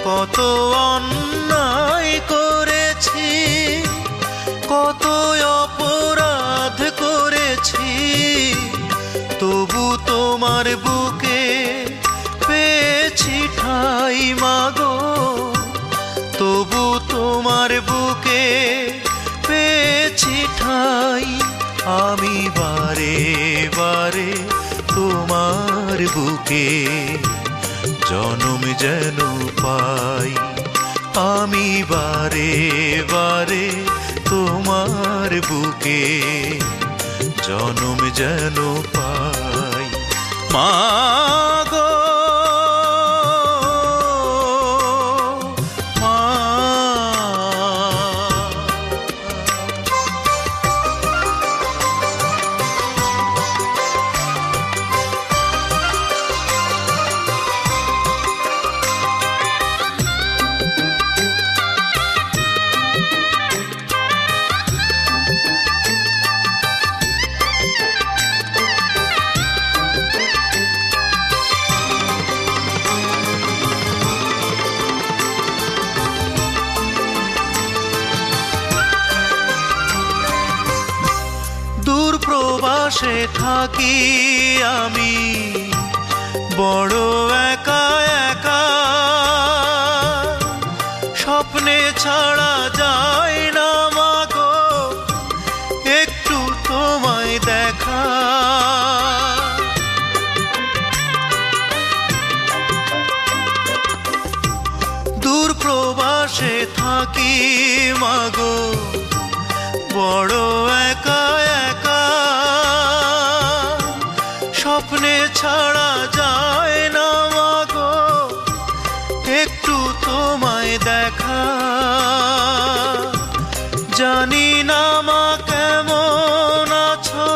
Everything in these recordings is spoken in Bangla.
কত অন্যায় করেছি, কত অপরাধ করেছি, তবু তোমার বুকে পেয়েছি ঠাই মাগো, তবু তোমার বুকে পেয়েছি ঠাই। আমি বারে বারে তোমার বুকে জনম যেন পাই, আমি বারে বারে তোমার বুকে জনম যেন পাই। মাগো মা, দূর প্রবাসে থাকি আমি বড় একা একা, স্বপ্নে ছাড়া যায় না মাগো একটু তোমায় দেখা। দূর প্রবাসে থাকি মাগো বড় একা একা, স্বপ্নে ছাড়া যায় না মাগো একটু তোমায় দেখা। জানি না মা কেমন আছো,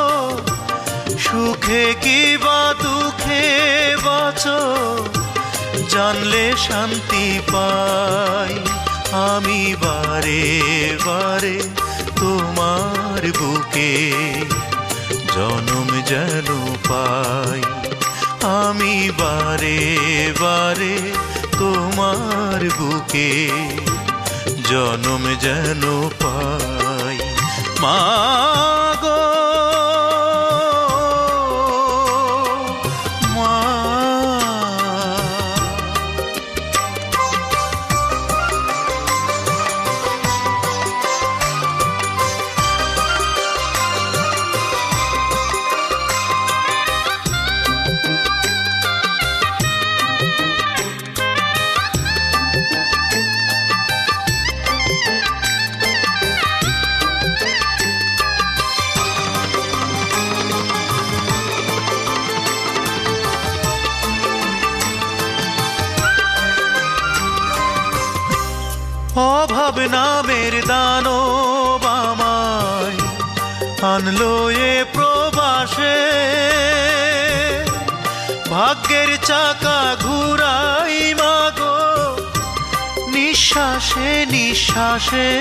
সুখে কি বা দুঃখে বাঁচো, জানলে শান্তি পাই। আমি বারে বারে তোমার বুকে জনম যেন পাই, আমি বারে বারে তোমার বুকে জনম যেন পাই। মাগো মা, অভাব নামের দানব আমায় আনলো এ প্রবাসে, ভাগ্যের চাকা ঘুরাই মাগো নিঃশ্বাসে নিঃশ্বাসে।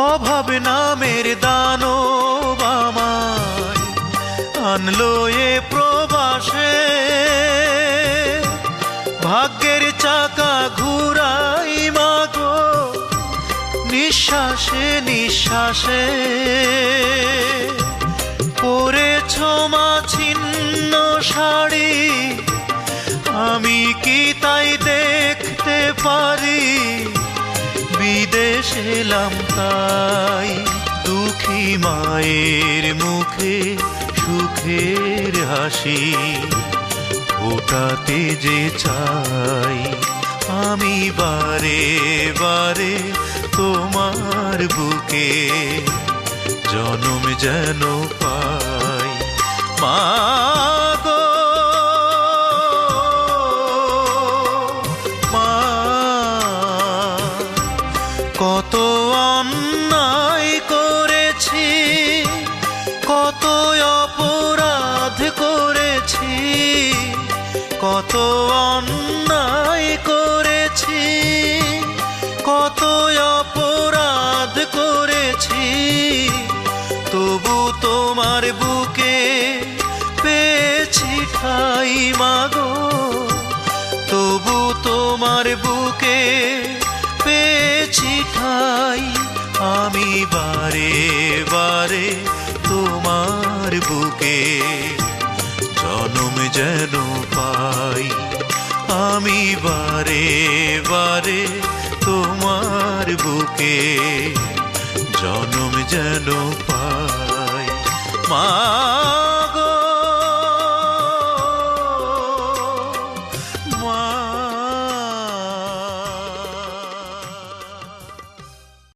অভাব নামের দানব আমায় আনলো এ প্রবাসে, ভাগ্যের চাকা ঘুরাই মাগো নিঃশ্বাসে নিঃশ্বাসে। পরেছ মা ছিন্ন শাড়ি, আমি কি তাই দেখতে পারি, বিদেশ এলাম তাই দুঃখী মায়ের মুখে সুখের হাসি ফোটাতে যে চাই। আমি বারে বারে তোমার বুকে জনম যেন পাই। মাগো মা, কত অন্যায় করেছি, কত অপরাধ করেছি, কত অন্যায় করেছি, কত অপরাধ করেছি, তবু তোমার বুকে আমি বারে বারে তোমার বুকে জনম যেন পাই, আমি বারে বারে তোমার বুকে জনম যেন পাই। মা